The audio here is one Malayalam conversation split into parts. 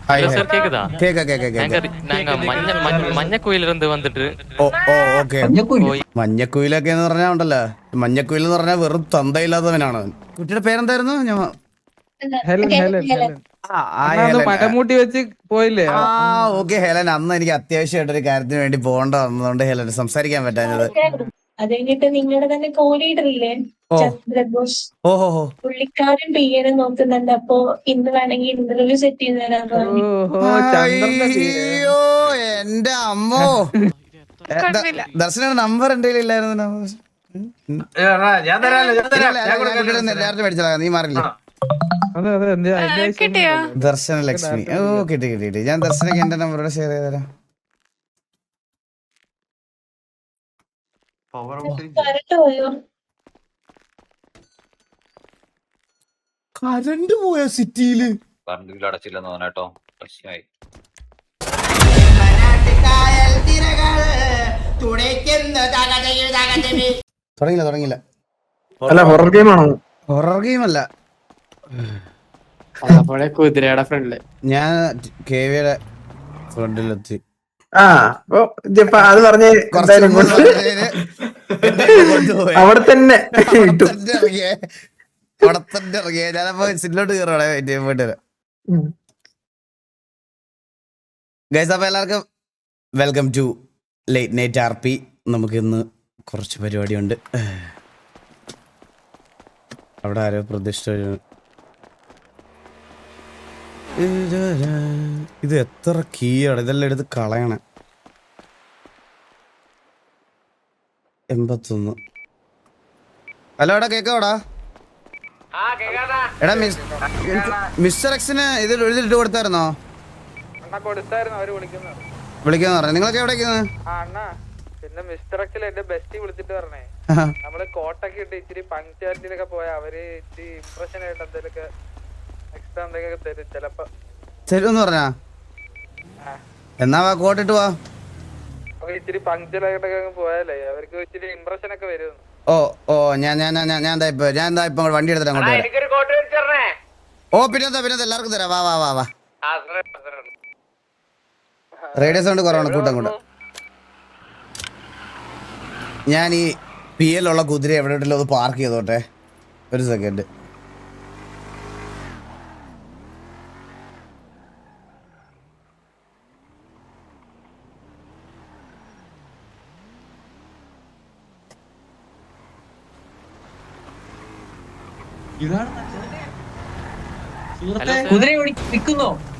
ஹலோ சார் கேக்குதா? கேக்க கேக்க கேக்க. நாங்க മഞ്ഞക്കുയിലിൽ ഇருந்து വന്നിട്ട്. ഓ ഓ ഓക്കെ. മഞ്ഞക്കുയിലൊക്കെ എന്ന് പറഞ്ഞാൽ ഉണ്ടല്ലോ, മഞ്ഞക്കുയിൽ എന്ന് പറഞ്ഞാൽ വെറും തന്തയില്ലാത്തവനാണ്. കുട്ടിയുടെ പേരെന്തായിരുന്നു? ഞാൻ ഹെലൻ ഹെലൻ ഹെലൻ മലമൂട്ടി വെച്ച് പോയില്ലേ? Okay Helen. അന്ന് എനിക്ക് അത്യാവശ്യമായിട്ടൊരു കാര്യത്തിന് വേണ്ടി പോകേണ്ട വന്നതുകൊണ്ട് ഹെലൻ സംസാരിക്കാൻ പറ്റാഞ്ഞത്. അത് കഴിഞ്ഞിട്ട് നിങ്ങളുടെ തന്നെ കോ-ലീഡറില്ലേ ചന്ദ്രഘോഷ്, ഓഹോ. പുള്ളിക്കാരൻ പിയ്യനെ നോക്കുന്നുണ്ട്. അപ്പൊ ഇന്ന് വേണമെങ്കിൽ ഇന്റർവ്യൂ സെറ്റ് ചെയ്ത് തരാൻ പറഞ്ഞു. അയ്യോ എന്റെ അമ്മോ. ദർശനയുടെ നമ്പർ എന്റെ ഇല്ലായിരുന്നു. എല്ലാവരും മേടിച്ചോളാം, നീ മാറില്ല. ദർശന ലക്ഷ്മി. ഓ കിട്ടി. ഞാൻ ദർശനക്ക് എന്റെ നമ്പറോടെ ഷെയർ ചെയ്ത് തരാം. കറണ്ട് പോയോ? കറണ്ട് പോയ സിറ്റിയില് കറണ്ട് ബില്ല് അടച്ചില്ലെന്ന് പറഞ്ഞോ. പ്രശ്നമായി. തുടങ്ങില്ല. അല്ല ഹൊറർ ഗെയിം ആണോ? ഹൊറർ ഗെയിം അല്ല. കുതിരയുടെ ഫ്രണ്ടില് ഞാൻ കെവിയുടെ ഫ്രണ്ടിലെത്തി. അത് പറഞ്ഞ് അവിടെ തന്നെ ഇറങ്ങിയ ഞാനപ്പോ സിറ്റിലോട്ട് കയറോടെ പോയിട്ട് വരാം. ഗൈസ്, അപ്പൊ എല്ലാവർക്കും welcome to late night RP. നമുക്ക് ഇന്ന് കുറച്ച് പരിപാടിയുണ്ട്. അവിടെ ആരോ പ്രതിഷ്ഠ. ഇത് എത്ര കീയാണ്, ഇതെല്ലാം എടുത്ത് കളയണേ. 81. ഹലോ എടാ, കേക്കോടാ? എടാ മിസ്റ്റർ എക്സിന് ഇത് എഴുതിട്ട് കൊടുത്തായിരുന്നോ? വിളിക്കാന്ന് പറഞ്ഞു. നിങ്ങളൊക്കെ എവിടെ? പിന്നെ മിസ്റ്റർ എക്സിൽ എന്റെ ബെസ്റ്റ് വിളിച്ചിട്ട് പറഞ്ഞേ, നമ്മള് കോട്ടൊക്കെ ഇട്ട് ഇച്ചിരി പങ്ക്ച്വാലിറ്റിയിലൊക്കെ പോയാ അവര് ഇച്ചിരി ഇംപ്രഷൻ ആയിട്ട് എന്തെങ്കിലുമൊക്കെ എക്സ്ട്രാ എന്തെങ്കിലും തരും ചെലപ്പോ. തരുമെന്ന് പറഞ്ഞാ? എന്നാ വാ, കോട്ടിട്ട് വാ. ഇച്ചിരി പങ്ക്ച്വൽ ആയിട്ടൊക്കെ പോയാലേ അവർക്ക് ഇച്ചിരി ഇംപ്രഷൻ ഒക്കെ വരും. ഓ ഞാൻ ഇപ്പൊ വണ്ടി എടുത്തിട്ട് അങ്ങോട്ട് വരാം. ഓ പിന്നെന്താ എല്ലാവർക്കും തരാം. വാ. റേഡിയോ സൗണ്ട് കുറവാണ്, കൂട്ടം. ഞാൻ ഈ PL ഉള്ള കുതിര എവിടെയുള്ള ഒന്ന് പാർക്ക് ചെയ്തോട്ടെ, ഒരു സെക്കൻഡ്.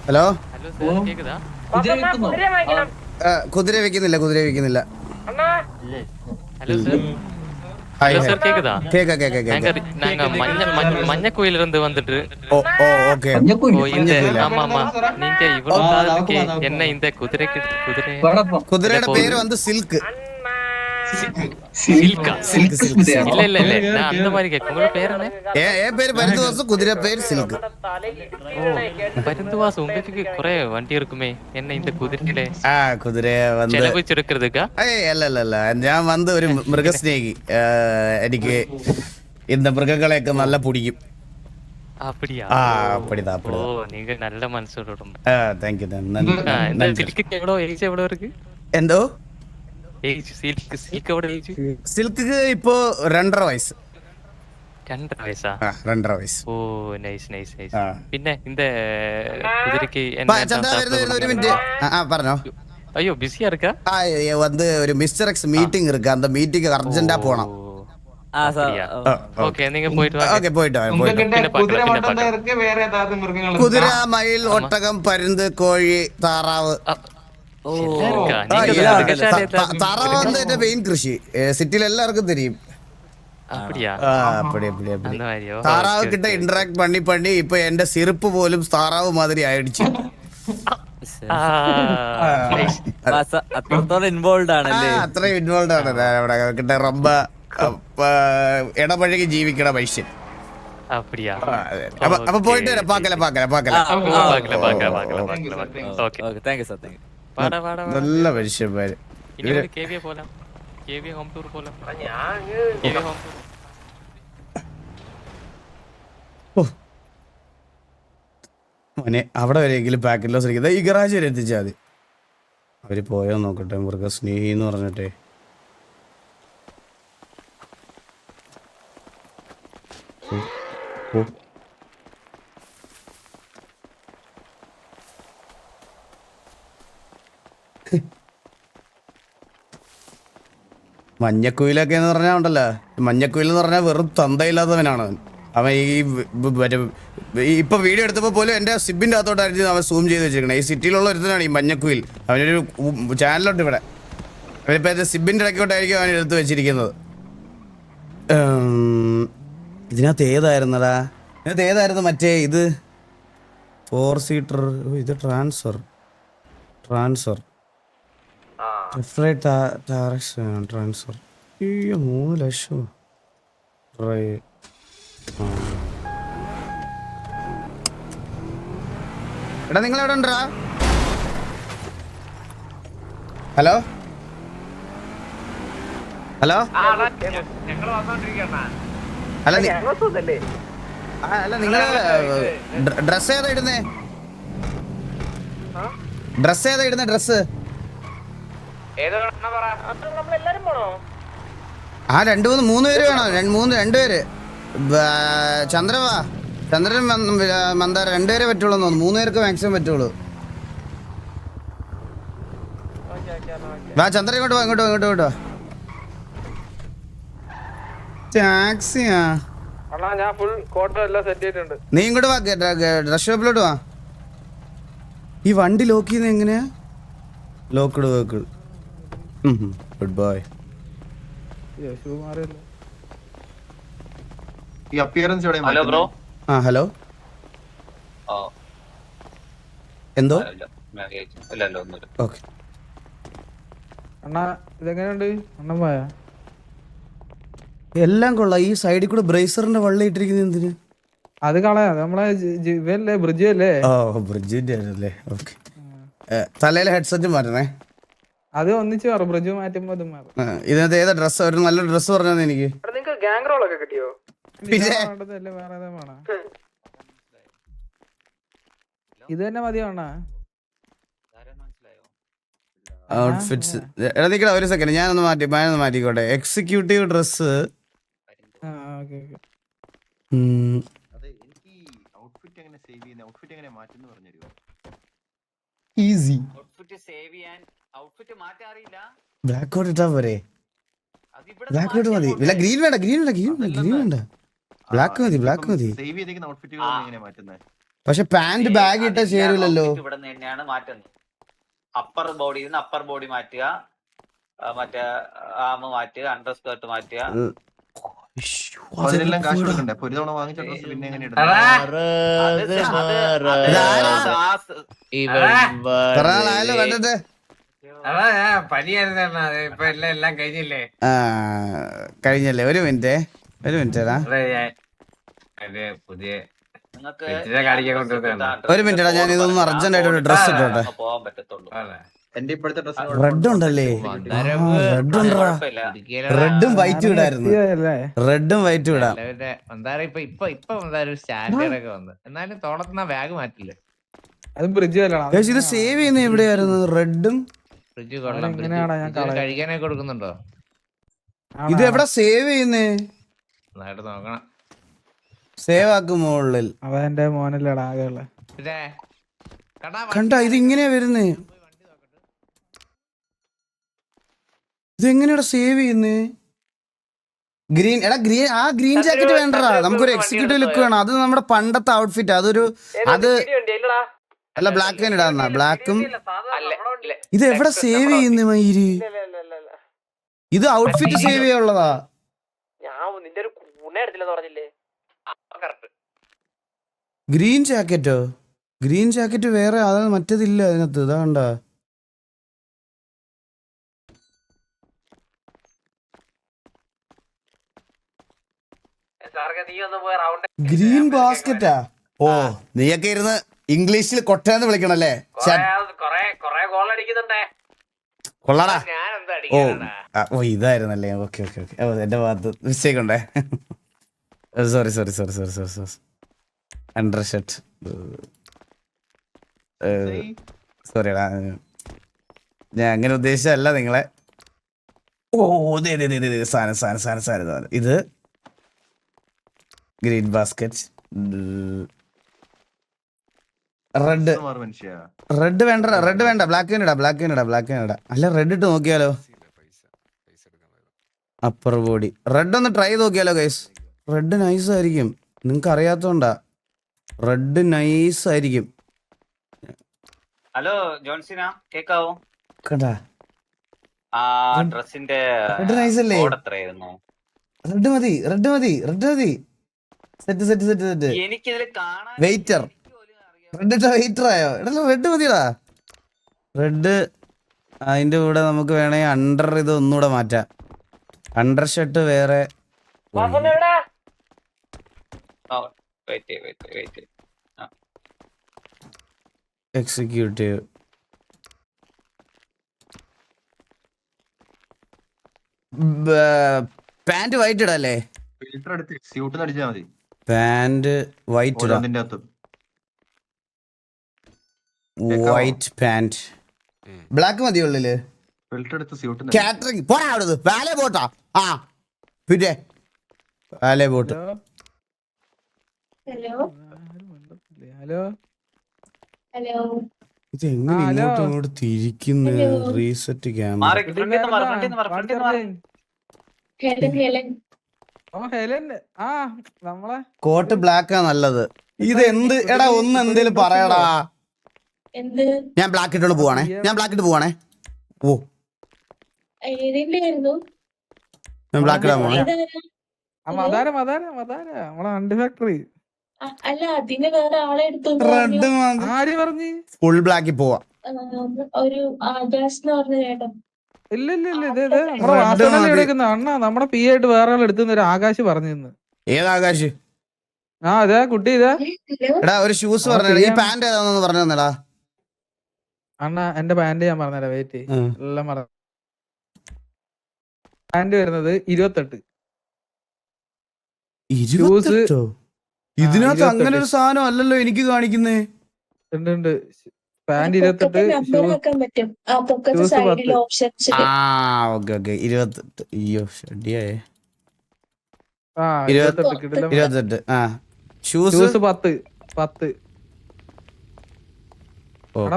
ഹലോ, കേക്കുതാ? കുതിര വെക്കുന്നില്ല. ഹലോ സാർ കേക്കുതാ? കേക്ക. நாங்க மஞ்சக்குயிலில் இருந்து வந்துட்டு. ஓ ஓகே. ஆமா நீங்க இவ்வளவு காலத்துக்கு என்ன இந்த குதிரையோட பேரு வந்து சில்க். இல்ல நான் அந்த மாதிரி கேட்க. உங்களோட பேர் என்ன? என் பேரு பரிந்துவாசு, குதிரை பேர் சில்க். ஓ பரிந்துவாசு. உங்களுக்கு குறை வண்டி இருக்குமே, என்ன இந்த குதிரையில? കുതിര വന്ന് ചെലവിച്ചെടുக்கிறதுக்கா? അല്ല. ഞാൻ വന്ന് ഒരു മൃഗസ്നേഹി. എനിക്ക് இந்த മൃഗങ്ങളെയൊക്കെ നല്ല പിടിക്കും. அப்படியா? அப்படிதான். ஓ நீங்க நல்ல மனசோட. தேங்க்யூ. சில்க்கு எவ்வளோ இருக்கு? എന്തോ? സിൽക്ക് ഇപ്പോ 2.5 വയസ്സ്. 2.5 വയസ്സാ? 2.5 വയസ്സ്. ഓ നൈസ്. പിന്നെ இந்த குதிரைக்கு ഒരു മിനിറ്റ്. പറഞ്ഞോ. ஐயோ பிஸியா இருக்கா? வந்து ஒரு மிஸ்டர் எக்ஸ் மீட்டிங் இருக்கு, அந்த மீட்டிங்க்கு அர்ஜென்ட்டா போணும். ஓகே நீங்க போயிட்டு வாங்க. ஓகே போயிட்டு வாங்க. കുതിര, മയിൽ, ഒട്ടകം, പരുന്ത്, കോഴി, താറാവ്. താറാവ് வந்து എന്റെ മെയിൻ കൃഷി. സിറ്റിയിൽ എല്ലാവർക്കും தெரியும். താറാവ് കിட்ட ഇന്ററാക്ട് பண்ணி ഇപ്പൊ എന്റെ സിറിപ്പ് പോലും താറാവ് മാതിരി ആയിടിച്ചു. അത്രത്തോളം ഇൻവോൾവ് ആണല്ലേ? അത്രയും ഇൻവോൾവ് ആണ് അവിടെ കിട്ട. ரொம்ப ഇടപഴകി ജീവിക്കണ മനുഷ്യൻ. അപ്പൊ പോയിട്ട് വരാം. പാക്കല. നല്ല മനുഷ്യന്മാര്. മോനെ അവിടെ വരെയെങ്കിലും പാക്കറ്റ് ലോസ് അടിക്കുന്നത് ഈ ഗറാജ് വരെ എത്തിച്ചാൽ മതി. അവര് പോയോ നോക്കട്ടെ. മൃഗസ്നേഹി എന്ന് പറഞ്ഞിട്ടേ. ഓ മഞ്ഞക്കുയിലൊക്കെ എന്ന് പറഞ്ഞാൽ ഉണ്ടല്ലോ, മഞ്ഞക്കുയിൽ എന്ന് പറഞ്ഞാൽ വെറും തന്തയില്ലാത്തവനാണ് അവൻ. മറ്റേ ഇപ്പൊ വീഡിയോ എടുത്തപ്പോൾ പോലും എൻ്റെ സിബിൻ്റെ അകത്തോട്ടായിരുന്നു അവൻ സൂം ചെയ്ത് വെച്ചിരിക്കണേ. ഈ സിറ്റിയിലുള്ള ഒരുത്തനാണ് ഈ മഞ്ഞക്കുയിൽ. അവനൊരു ചാനലുണ്ട് ഇവിടെ. അവനിപ്പോൾ എൻ്റെ സിബിൻ്റെ ഇടയ്ക്കോട്ടായിരിക്കും അവൻ എടുത്ത് വെച്ചിരിക്കുന്നത്. ഇതിനകത്ത് ഏതായിരുന്നടാ? ഇതിനകത്ത് ഏതായിരുന്നു മറ്റേ ഇത് 4 സീറ്റർ? ഇത് ട്രാൻസ്ഫർ ട്രാൻസ്ഫർ. അയ്യോ 3 ലക്ഷം. എടാ നിങ്ങൾ എവിടെ ഉണ്ടാ? ഹലോ ഹലോ അല്ല നിങ്ങള് ഡ്രസ് ഏതാ ഇടുന്നേ? ഡ്രസ് ഡ്രസ് ആ 2-3 പേര് വേണോ? 2 പേര്. ചന്ദ്രൻ മന്ദാര 2 പേരെ പറ്റുള്ളൂ തോന്നുന്നു. 3 പേർക്ക് മാക്സിമം പറ്റുള്ളൂ. വാ ചന്ദ്രൻ ഇങ്ങോട്ട് വാ. ടാക്സിയാ? നീ ഇങ്ങോട്ട് വാ, ഡ്രസ് ഷോപ്പിലോട്ട് വാ. ഈ വണ്ടി ലോക്ക് ചെയ്യുന്നത് എങ്ങനെയാ? Locked vehicle. Good bye. Hello bro. Hello എന്തോ? ഓക്കെ. അണ്ണാ ഇതെങ്ങനെയുണ്ട്? അണ്ണൻ പോയാ? എല്ലാം കൊള്ളാം. ഈ സൈഡിൽ കൂടെ ബ്രേസറിന്റെ വള്ളി ഇട്ടിരിക്കുന്നത് എന്തിന്? അത് കളയാ, നമ്മളെ ഇവല്ലേ ബ്രിഡ്ജ് അല്ലേ? ഓ ബ്രിഡ്ജിന്റെ അല്ലേ. ഓക്കെ. തലയിലെ ഹെഡ്സെറ്റ് മാറ്റണേ. അത് ഒന്നിച്ച് മാറും, ബ്രിഡ്ജ് മാറ്റുമ്പോ അത് മാറും. ഇതിനകത്ത് ഏതാ ഡ്രസ്? ഒരു നല്ല ഡ്രസ് പറഞ്ഞത് എനിക്ക്. നിങ്ങൾക്ക് ഗാങ് റോൾ ഒക്കെ കിട്ടിയോ? ഇത് തന്നെ മതിയാണോ? ഔട്ട്ഫിറ്റ്സ് നിക്കടാ ഒരു സെക്കൻഡ്, ഞാനൊന്ന് മാറ്റിക്കോട്ടെ. Executive dress. Easy. Black coat ഇട്ടാ പോരെ? ബ്ലാക്ക് കോട്ട് മതി. ഇല്ല ഗ്രീൻ വേണ്ട. ബ്ലാക്ക് മതി. പക്ഷെ പാന്റ് ബാഗ് ഇട്ടാ ചേരില്ലല്ലോ. അപ്പർ ബോഡി മാറ്റുക, മറ്റേ ആം മാറ്റുക, അണ്ടർ സ്കേർട്ട് മാറ്റുക. കാശ് കൊടുക്കണ്ടേ? ഒരു തവണ വാങ്ങിച്ച ഡ്രസ് പിന്നെ എങ്ങനെ കണ്ടിട്ട് കഴിഞ്ഞല്ലേ? ഒരു മിനിറ്റ് ഒരു മിനിറ്റ് ഞാൻ ഇതൊന്ന് അർജന്റ് ആയിട്ട് ഡ്രസ് ഇട്ടോട്ടെ. പോകാൻ പറ്റത്തുള്ളൂ. എന്റെ ഇപ്പോഴത്തെ ഡ്രസ് റെഡ് ഉണ്ടല്ലേ? റെഡും വൈറ്റും ഇടായിരുന്നു. റെഡും വൈറ്റും ഇടാം. എന്നാലും തോളത്തുന്ന ബാഗ് മാറ്റില്ലേ? അത് ബ്രിഡ്ജ് അല്ല. ഇത് സേവ് ചെയ്യുന്ന എവിടെയായിരുന്നു? റെഡും ഫ്രിഡ്ജ് കൊള്ളാം. കഴിക്കാനൊക്കെ കൊടുക്കുന്നുണ്ടോ? ഇത് എവിടെ സേവ് ചെയ്യുന്നേ? നന്നായിട്ട് നോക്കണം. സേവ് ആക്കും മുകളിൽ. അവന്റെ മോനല്ലേടാ ആകെയുള്ള. കണ്ട ഇത് ഇങ്ങനെയാ വരുന്നേ. ഇതെങ്ങനെയാ സേവ് ചെയ്യുന്നേ? ഗ്രീൻ ഗ്രീൻ ജാക്കറ്റ് വേണ്ടടാ. നമുക്കൊരു എക്സിക്യൂട്ടീവ് ലുക്ക് വേണം. അത് നമ്മുടെ പണ്ടത്തെ ഔട്ട്ഫിറ്റ്. അത് അല്ല ബ്ലാക്ക് തന്നെ ഇടാന്ന. ബ്ലാക്കും ഇത് എവിടെ സേവ് ചെയ്യുന്നേ മയിര്? ഇത് ഔട്ട്ഫിറ്റ് സേവ് ചെയ്യാനുള്ളതാ. ഗ്രീൻ ജാക്കറ്റോ? ഗ്രീൻ ജാക്കറ്റ് വേറെ, അത് മറ്റേതില്ല അതിനകത്ത്. ഇതാ കണ്ട ഗ്രീൻ ബാസ്കറ്റാ? ഓ നീയൊക്കെ ഇരുന്ന് ഇംഗ്ലീഷിൽ കൊട്ടയെന്ന് വിളിക്കണല്ലേ? കൊള്ളാടാ. ഓ ഇതായിരുന്നല്ലേ? ഓക്കെ. എന്റെ ഭാഗത്ത് മിസ്റ്റേക്ക് ഉണ്ടേ. സോറി. അണ്ടർ ഷർട്ട് സോറിടാ, ഞാൻ അങ്ങനെ ഉദ്ദേശിച്ചല്ല നിങ്ങളെ. ഓ സാധനം ഇത് ഗ്രീൻ ബാസ്കറ്റ്. റെഡ് മനുഷ്യ റെഡ് വേണ്ട, റെഡ് വേണ്ട, ബ്ലാക്ക് ഇടാ, ബ്ലാക്ക് ഇടാ. അല്ല റെഡ് ഇട്ട് നോക്കിയാലോ? അപ്പർ ബോഡി റെഡ് ഒന്ന് ട്രൈ നോക്കിയാലോ ഗൈസ്? റെഡ് നൈസ് ആയിരിക്കും, നിങ്ങക്ക് അറിയാത്തോണ്ടാ. റെഡ് നൈസ് ആയിരിക്കും. ഹലോ ജോൺസിന, കേക്കാവോ? കണ്ടാ ആ ഡ്രസ്സിന്റെ റെഡ് നൈസ് അല്ലേ? കോഡ് എത്രയായിരുന്നു? റെഡ് മതി. സെറ്റ്. എനിക്കിതിൽ കാണാൻ വെയിറ്റർ റെഡ് വെയിറ്റർ ആയോ? എടാ റെഡ് മതിടാ. റെഡ് അതിന്റെ കൂടെ നമുക്ക് വേണമെങ്കിൽ അണ്ടർ ഇത് ഒന്നുകൂടെ മാറ്റാം. അണ്ടർ ഷർട്ട് വേറെ. വെയിറ്റ്. എക്സിക്യൂട്ടീവ് പാന്റ് വൈറ്റ് ഇടല്ലേ? ഫിൽറ്റർ എടുത്ത് സ്യൂട്ട് അടിച്ചാ മതി. പാന്റ് വൈറ്റ് ഇടാം. ഓരോന്നിന്റെ അകത്തും വൈറ്റ് പാന്റ്. ബ്ലാക്ക് മതി ഉള്ളില്. ഫിൽറ്റർ എടുത്ത് സ്യൂട്ട് കാറ്ററിംഗ് പോടാ അവിടുന്ന്. വാലേ ബോട്ടാ? ആ പിന്നെ വാലേ ബോട്ട്. ഹലോ ഹലോ ഹലോ ഇത് എങ്ങനെ ഇങ്ങോട്ട് തിരിക്കുന്നു? Reset camera. Helen Helen. ആ നമ്മളെ കോട്ട് ബ്ലാക്കാ നല്ലത്. ഇത് എന്ത് എടാ, ഒന്ന് എന്തേലും പറയടാ. എന്ത് ഞാൻ ബ്ലാക്ക് ഇട്ടോണ്ട് പോവാണേ. ഓ ഏതിന്റെ ആയിരുന്നു? ഞാൻ ബ്ലാക്ക് ഇടാൻ പോണേ. മതാര നമ്മളെ വണ്ടി ഫാക്ടറി. അല്ല, അതിന് വേറെ ആളെ എടുത്തു റെഡ് ആര് പറഞ്ഞ്? ഫുൾ ബ്ലാക്കിൽ പോവാ. ഒരു ആകാശ് എന്ന് പറഞ്ഞ ചേട്ടൻ. ഇല്ല ഇത് നമ്മുടെ വാസനല്ലേ എടുക്കുന്ന അണ്ണ. നമ്മുടെ പി ആയിട്ട് വേറെ ആൾ എടുത്തുന്ന ഒരു ആകാശ് പറഞ്ഞു. ഏതാകാശ്? ആ അതെ കുട്ടി ഇതാ. എടാ ഒരു ഷൂസ് പറഞ്ഞ. ഈ പാന്റ് ഏതാണെന്ന് പറഞ്ഞു തന്നെടാ. അണ്ണ എന്റെ പാന്റ് ഞാൻ പറഞ്ഞുതരാം, വെയിറ്റ്. എല്ലാം മറന്നു. പാന്റ് വരുന്നത് 28. ഇതിനകത്ത് അങ്ങനെ ഒരു സാധനം അല്ലല്ലോ എനിക്ക് കാണിക്കുന്നേ. ഉണ്ട് പാന്റ് 28. നമ്പർ ആക്കാൻ പറ്റും ആ പൊക്കത്തെ സൈഡിൽ ഓപ്ഷൻസ്. ഓക്കെ 28. അയ്യോ ഷഡിയായേ. 28 28. ആ ഷൂസ് 10.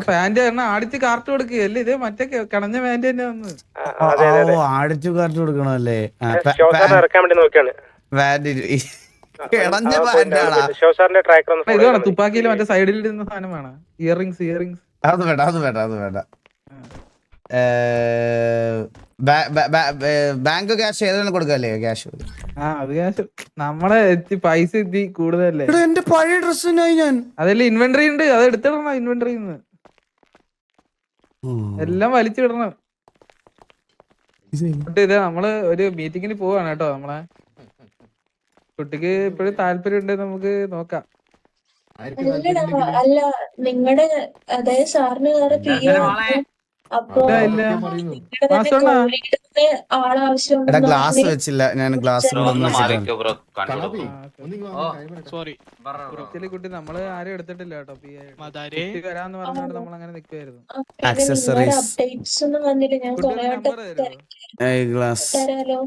പാന്റ് ആടിച്ച് കാർട്ട് കൊടുക്കുകയല്ലേ? ഇത് മറ്റേ കടഞ്ഞ പാന്റ് തന്നെ വന്ന്. ആടിച്ചു കാർട്ട് കൊടുക്കണല്ലേ? ഇതാണ് തുപ്പാക്കിയില് മറ്റേ സൈഡിൽ ഇരുന്ന സാധനം വേണം. ഇയറിംഗ്സ് അത് വേണ്ട. ബാങ്ക് ക്യാഷ് ഏതെങ്കിലും കൊടുക്കല്ലേ? ക്യാഷ് അത് ക്യാഷ് നമ്മളെ പൈസ എത്തി കൂടുതലല്ലേ. എന്റെ പഴയ ഡ്രസ്സിനായി ഞാൻ അതെല്ലാം ഇൻവെന്ററി ഉണ്ട്, അത് എടുത്തിടണം. ഇൻവെന്ററിന്ന് എല്ലാം വലിച്ചിടണം. ഇത് നമ്മള് ഒരു മീറ്റിങ്ങിന് പോവാണ് കേട്ടോ. നമ്മളെ കുട്ടിക്ക് ഇപ്പോഴും താല്പര്യം ഉണ്ട്, നമുക്ക് നോക്കാം. അല്ല നിങ്ങളുടെ അതായത് സാറിന് വേറെ അപ്പൊ ആളാവശ്യം. ഗ്ലാസ് വെച്ചില്ല ഞാൻ. ഗ്ലാസ് കുട്ടി നമ്മള് ആരും എടുത്തിട്ടില്ല കേട്ടോ. വരാന്ന് പറഞ്ഞോണ്ട് നമ്മൾ അങ്ങനെ നിക്കുവായിരുന്നു. അപ്ഡേറ്റ്സ് ഒന്നും വന്നില്ല. ഞാൻ തരാലോ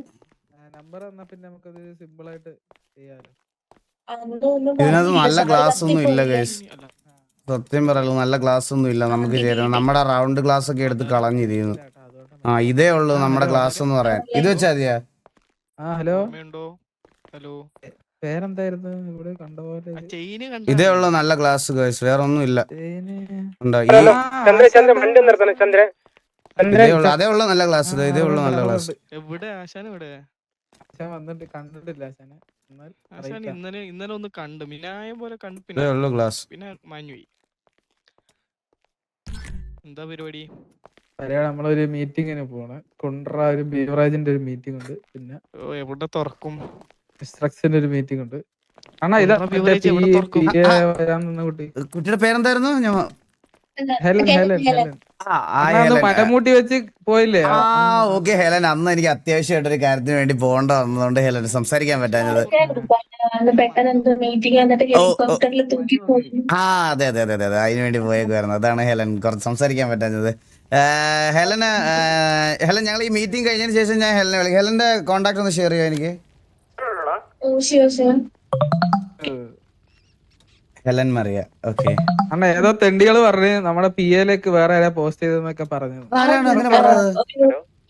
നമ്പർ തന്നാ പിന്നെ നമുക്കത് സിമ്പിൾ ആയിട്ട് ചെയ്യാലോ. ഇതിനകത്ത് നല്ല ഗ്ലാസ് ഒന്നും ഇല്ല ഗൈസ്. സത്യം പറയല്ലോ, നല്ല ഗ്ലാസ് ഒന്നും ഇല്ല നമുക്ക് ചേരുന്നത്. നമ്മുടെ റൗണ്ട് ഗ്ലാസ് ഒക്കെ എടുത്ത് കളഞ്ഞിരിക്കുന്നു. ഇതേ ഉള്ളൂ നമ്മുടെ ഗ്ലാസ് എന്ന് പറയാൻ. ഇത് വെച്ചാ മതിയാ? ഹലോ പേരെന്തായിരുന്നു? ഇവിടെ കണ്ടപോലെ ഇതേ ഉള്ളൂ നല്ല ഗ്ലാസ് ഗൈസ്, വേറെ ഒന്നും ഇല്ല. അതേ ഉള്ളൂ നല്ല ഗ്ലാസ്. ഇതേ ഉള്ളൂ നല്ല ഗ്ലാസ്. വന്നിട്ട് കണ്ടിട്ടില്ല ഇന്നലെ ഒന്ന് കണ്ടു, മിനായ പോലെ കണ്ടു. ഇതേ ഉള്ളൂ ഗ്ലാസ്. പിന്നെ മാഞ്ഞുപോയി. എന്താ പരിപാടി? നമ്മളൊരു മീറ്റിങ്ങിന് പോണ്. കുണ്ട്ര ഒരു ബീവറേജിന്റെ ഒരു മീറ്റിംഗ് ഉണ്ട്. പിന്നെ എവിടെ തുറക്കും? ഇൻസ്ട്രക്ഷന്റെ ഒരു മീറ്റിംഗ് ഉണ്ട്. ആണോ ഇതാ കുട്ടിയുടെ പേരെന്തായിരുന്നു? ഹെലൻ. മരമൂട്ടി വെച്ച് പോയില്ലേ? ഓക്കെ ഹെലൻ, അന്ന് എനിക്ക് അത്യാവശ്യമായിട്ടൊരു കാര്യത്തിന് വേണ്ടി പോകേണ്ട വന്നതുകൊണ്ട് ഹെലൻ സംസാരിക്കാൻ പറ്റാഞ്ഞത്. പെട്ടെന്ന് എന്തോ മീറ്റിംഗ് വന്നിട്ട് ഹെലികോപ്റ്ററിൽ തൂക്കി പോയി. അതെ അതെ അതെ അതെ അതെ, അതിന് വേണ്ടി പോയേക്കുമായിരുന്നു. അതാണ് ഹെലൻ കുറച്ച് സംസാരിക്കാൻ പറ്റാഞ്ഞത്. ഹെലൻ ഞങ്ങൾ ഈ മീറ്റിംഗ് കഴിഞ്ഞതിന് ശേഷം ഞാൻ ഹെലനെ വിളിക്കും. ഹെലന്റെ കോണ്ടാക്ട് ഒന്ന് ഷെയർ ചെയ്യാം എനിക്ക്. ഹെലൻ മറിയ. ഓക്കെ. അണ്ണ ഏതോ തെണ്ടികള് പറഞ്ഞ് നമ്മുടെ PA-ലേക്ക് വേറെ ആരാ പോസ്റ്റ് ചെയ്തെന്നൊക്കെ പറഞ്ഞു. ആരാണ് അങ്ങനെ പറഞ്ഞത്?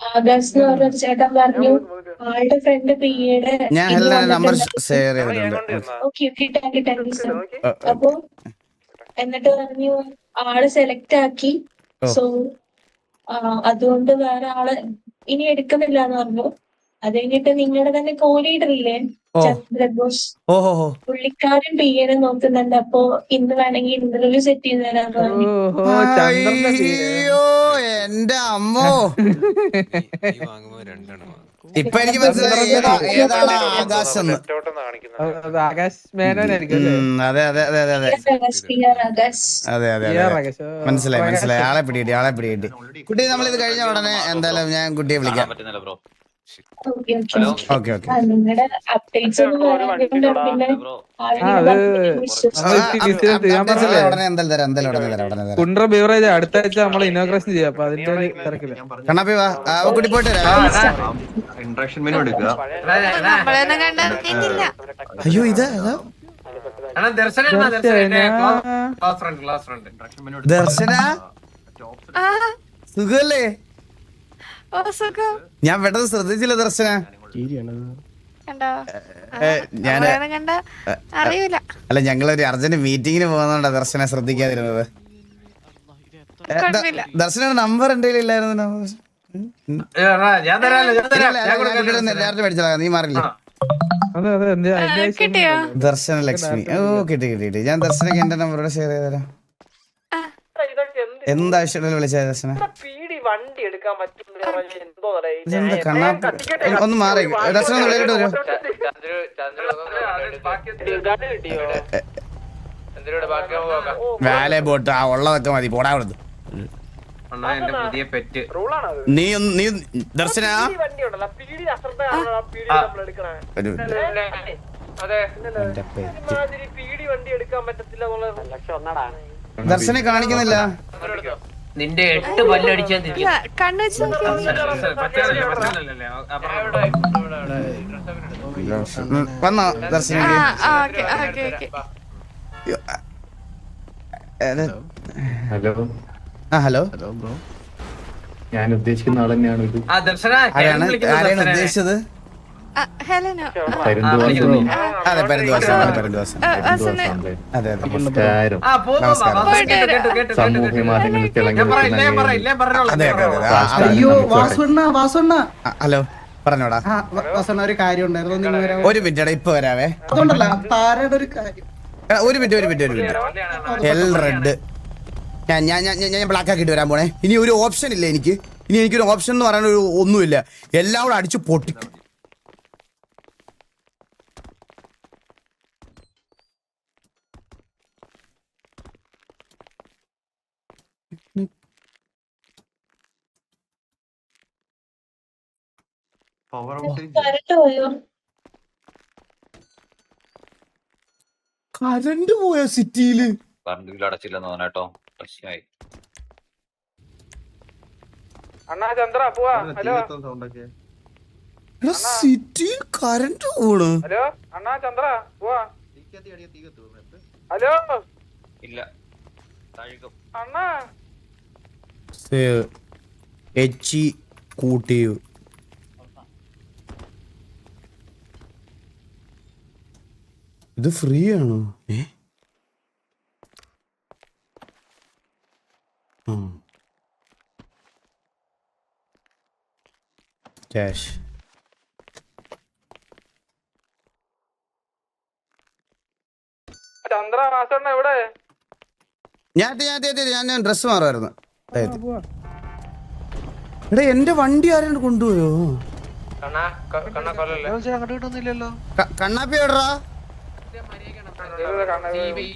ആകാശ് എന്ന് പറഞ്ഞൊരു ചേട്ടൻ പറഞ്ഞു ആളുടെ ഫ്രണ്ട് പിയുടെ. ഞാൻ ഹെലന്റെ നമ്പർ ഷെയർ ചെയ്തിട്ടുണ്ട്. അപ്പൊ എന്നിട്ട് പറഞ്ഞു ആള് സെലക്ട് ആക്കി. സോ അതുകൊണ്ട് വേറെ ആള് ഇനി എടുക്കുന്നില്ല എന്ന് പറഞ്ഞു. അത് കഴിഞ്ഞിട്ട് നിങ്ങളുടെ തന്നെ കോ-ലീഡറില്ലേ ചന്ദ്രഘോഷ്, പുള്ളിക്കാരൻ പിയെ നോക്കുന്നുണ്ട്. അപ്പൊ ഇന്ന് വേണമെങ്കിൽ ഇന്റർവ്യൂ സെറ്റ് ചെയ്ത് തരാൻ പറഞ്ഞു. അയ്യോ എന്റെ അമ്മോ, ഇപ്പൊ എനിക്ക് മനസ്സിലായി ഏതാണ് ആകാശം. ആകാശ് മേനോനായിരിക്കും. അതെ അതെ അതെ അതെ അതെ അതെ അതെ അതെ, മനസ്സിലായി. ആളെ പിടികിട്ടി. കുട്ടി, നമ്മളിത് കഴിഞ്ഞ ഉടനെ എന്തായാലും ഞാൻ കുട്ടിയെ വിളിക്കാം. Okay okay. നിങ്ങളുടെ അപ്ഡേറ്റ്സ് ഒന്നും പറയാനുണ്ട്. പിന്നെ ഉടനെ എന്തായാലും തരാം. കുണ്ട്ര ബീവറേജ് അടുത്ത ആഴ്ച നമ്മൾ ഇനോഗ്രേഷൻ ചെയ്യാം. അപ്പൊ അതിന്റെ ഒരു തിരക്കില്ല. കണ്ണാപ്പി വാ, കുട്ടി പോയിട്ട് ഇൻട്രാക്ഷൻ മെനു എടുക്കുക. അയ്യോ ഇത് ദർശന സുഖല്ലേ? ഞാൻ പെട്ടെന്ന് ശ്രദ്ധിച്ചില്ല ദർശന. അല്ല, ഞങ്ങളൊരു അർജന്റ് മീറ്റിങ്ങിന് പോകുന്നോണ്ടാ ദർശന ശ്രദ്ധിക്കാതിരുന്നത്. ദർശനയുടെ നമ്പർ എന്റെ ഇല്ലായിരുന്നു. നേരത്തെ മേടിച്ചോളാം, നീ മാറില്ല. ദർശന ലക്ഷ്മി. ഓ കിട്ടി. ഞാൻ ദർശനക്ക് എന്റെ നമ്പറോടെ ഷെയർ ചെയ്തുതരാം. എന്താവശ്യം വിളിച്ചാ ദർശന? ഒന്ന് മാറി ദർശനം ഒന്ന് വിളിച്ചിട്ട് വരൂ. വേല പോട്ട് ആ ഉള്ളതൊക്കെ മതി, പോടാ കൊടുത്തു. നീ ദർശന ദർശനെ കാണിക്കുന്നില്ല. നിന്റെ 8 പല്ലടിച്ചാ വന്നോ ദർശന? ഹലോ, ഞാൻ ഉദ്ദേശിക്കുന്ന ആൾ തന്നെയാണ്. ആരെയാണ് ഉദ്ദേശിച്ചത്? അതെ, പരന്തുവാസം. അതെ അതെ, സാമൂഹ്യ മാധ്യമങ്ങളിൽ ഹലോ, പറഞ്ഞോടാ. ഒരു കാര്യം ഉണ്ടായിരുന്നു. ഒരു മിനിറ്റ്, ഇപ്പൊ വരാവേ. അതുകൊണ്ടല്ല, താരയുടെ ഒരു കാര്യം. ഒരു മിനിറ്റ്. എൽ റെഡ് ഞാൻ ബ്ലാക്ക് ആക്കിട്ട് വരാൻ പോണേ. ഇനി ഒരു ഓപ്ഷൻ ഇല്ല എനിക്ക്. ഇനി എനിക്കൊരു ഓപ്ഷൻ എന്ന് പറയാൻ ഒന്നുമില്ല. എല്ലാം കൂടെ അടിച്ചു പൊട്ടിക്കും. കറണ്ട് പോയോ സിറ്റിയില്? കറണ്ട് ബില്ല് അടച്ചില്ലെന്ന് പറഞ്ഞോ, പ്രശ്നമായി. അണ്ണാ ചന്ദ്ര പോവാ. ഹലോ സിറ്റിയിൽ കറണ്ട് പോണു. ഹലോ അണ്ണാ ചന്ദ്ര പോവാ. ഹലോ ഇല്ല അണ്ണാ എച്ചി കൂട്ടിയു. ഇത് ഫ്രീ ആണോ? ക്യാഷ്. ചന്ദ്ര മാസണ്ണ എവിടെ? ഞാൻ ഡ്രസ് മാറുമായിരുന്നു. എടാ, എന്റെ വണ്ടി ആരാണ്ട് കൊണ്ടുപോയോ? കണ്ണാപ്പി എവിടാ?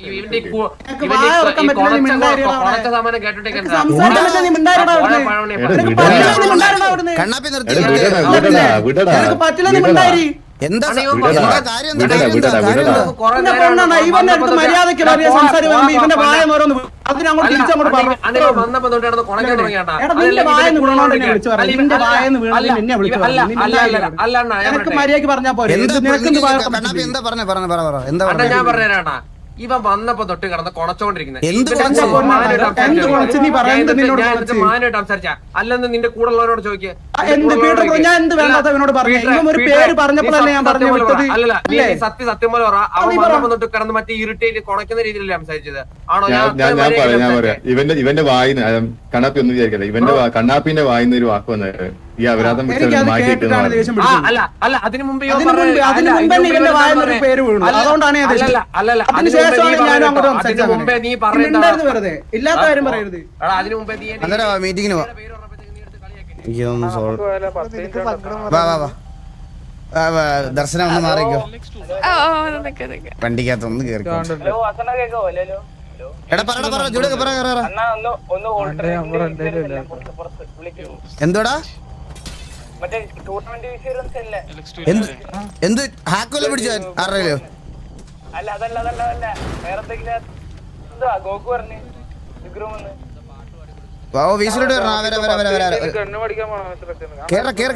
ഇവന്റെ കൊണച്ച സാമാനം കേട്ടോണ്ടിരിക്കണ്ട. കണ്ണാപ്പി നിർത്തി എടാ, വിടടാ, വിടടാ. എന്താ അയ്യോ, എന്താ കാര്യം എന്താ കാര്യം എന്താ കാര്യം എന്താ? മര്യാദക്ക് ഇവന്റെ വായ അതിനങ്ങോട്ട് തിരിച്ചങ്ങോട്ട് വന്നപ്പോ തൊട്ട് കിടന്ന് കുണയ്ക്കാൻ തുടങ്ങിയാട്ടാ. മര്യാദക്ക് പറഞ്ഞാ പോരെ കണ്ണാപ്പി എന്താ പറഞ്ഞ പറ എന്താ അണ്ണാ പറഞ്ഞ ഞാൻ പറഞ്ഞുതരാട്ടാ. ഇവൻ വന്നപ്പോ തൊട്ട് കിടന്ന് കൊണച്ചോണ്ടിരിക്കുന്നത്. എന്ത് മാനായിട്ട് സംസാരിച്ച അല്ലെന്ന് നിന്റെ കൂടെ ഉള്ളവരോട് ചോദിക്കുക. അല്ലല്ല നീ സത്യം പോലെ പറ. അവൻ വന്നപ്പോ തൊട്ട് കിടന്ന് മറ്റേ ഇറിറ്റേറ്റ് കൊണക്കുന്ന രീതിയിലല്ലേ സംസാരിച്ചത്? ആണോ? ഞാൻ പറയാം ഇവന്റെ വായിന്ന് കണ്ണാപ്പി ഒന്നും വിചാരിക്കല്ല. കണ്ണാപ്പിന്റെ വായിന്ന് ഒരു വാക്ക് വന്നത് ഈ അപരാധം മാറ്റിയിട്ട് അല്ല അല്ല അതിനു മുമ്പ് മുമ്പേ നീ പറയുന്നത് ഇല്ലാത്ത കാര്യം പറയരുത്. അതിനു മുമ്പേ നീ മീറ്റിങ്ങിന് വാ വാ വാ ദർശനം ഒന്ന് മാറിക്കോ. വണ്ടിക്കകത്ത് ഒന്ന് കേറിക്കോ. എടാ പറ ജൂഡൊക്കെ പറ. എന്തോടാ എന്ത് ഹാക്കോല പിടിച്ചോ ആരോ? ഓ വീസിലോട്ട് വരണം. കേറ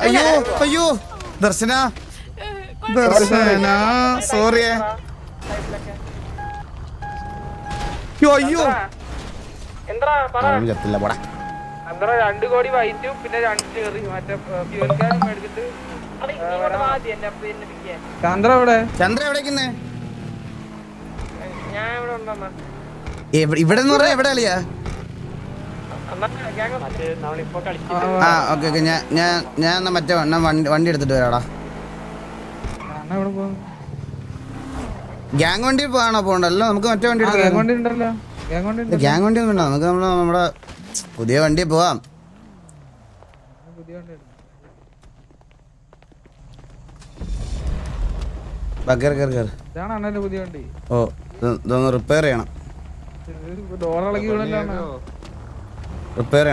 അയ്യോ അയ്യോ ദർശന സോറിയേ. അയ്യോ ചത്തില്ല പോടാ. 2 കോടി വൈറ്റും പിന്നെ 2 ചെറി മറ്റേ ഫ്യൂൽ ക്യാൻ മേടിച്ചിട്ട് ചന്ദ്ര എവിടെ? ചന്ദ്ര എവിടേക്കുന്നേ? ഞാൻ ഇവിടെ ഉണ്ടെന്നാ. ഇവിടെ എന്ന് പറഞ്ഞാ എവിടെ അളിയാ? ആ ഓക്കെ ഞാൻ എന്നാ മറ്റേ വണ്ടി എടുത്തിട്ട് വരാടാ. ഗ്യാങ് വണ്ടി പോകണോ? പോകണ്ടല്ലോ, നമുക്ക് മറ്റേ വണ്ടി എടുക്കാം. ഗ്യാങ് വണ്ടി ഒന്നും ഉണ്ടോ? നമുക്ക് നമ്മുടെ പുതിയ വണ്ടി പോവാം. ഓ ഇതൊന്ന് റിപ്പയർ ചെയ്യണം. റിപ്പയർ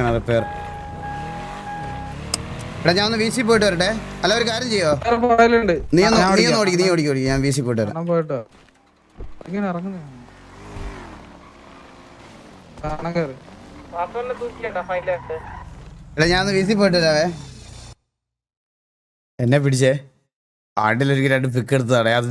എടാ ഞാൻ ഒന്ന് വീശി പോയിട്ട് വരട്ടെ. അല്ല ഒരു കാര്യം ചെയ്യോ, നീ ഓടിക്കോ. ഞാൻ വീശി പോയിട്ട് വരാം. എടാ ഞാൻ ഒന്ന് വീശി പോയിട്ട് വരാവേ. എന്നെ പിടിച്ചേ ആട്ടിലൊരിക്കൽ 2 പിക്ക് എടുത്തതാണേ. അത്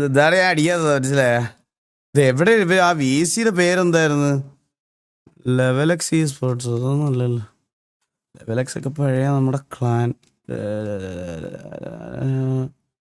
ഇതാണ് ഞാൻ അടിക്കാത്തത്, മനസ്സിലായ? ഇത് എവിടെ ആ വി സിയുടെ പേരെന്തായിരുന്നു? ലെവലക്സ് ഈ സ്പോർട്സ്. അതൊന്നും അല്ലല്ലോ. ലെവലക്സ് ഒക്കെ പഴയ നമ്മുടെ ക്ലാൻ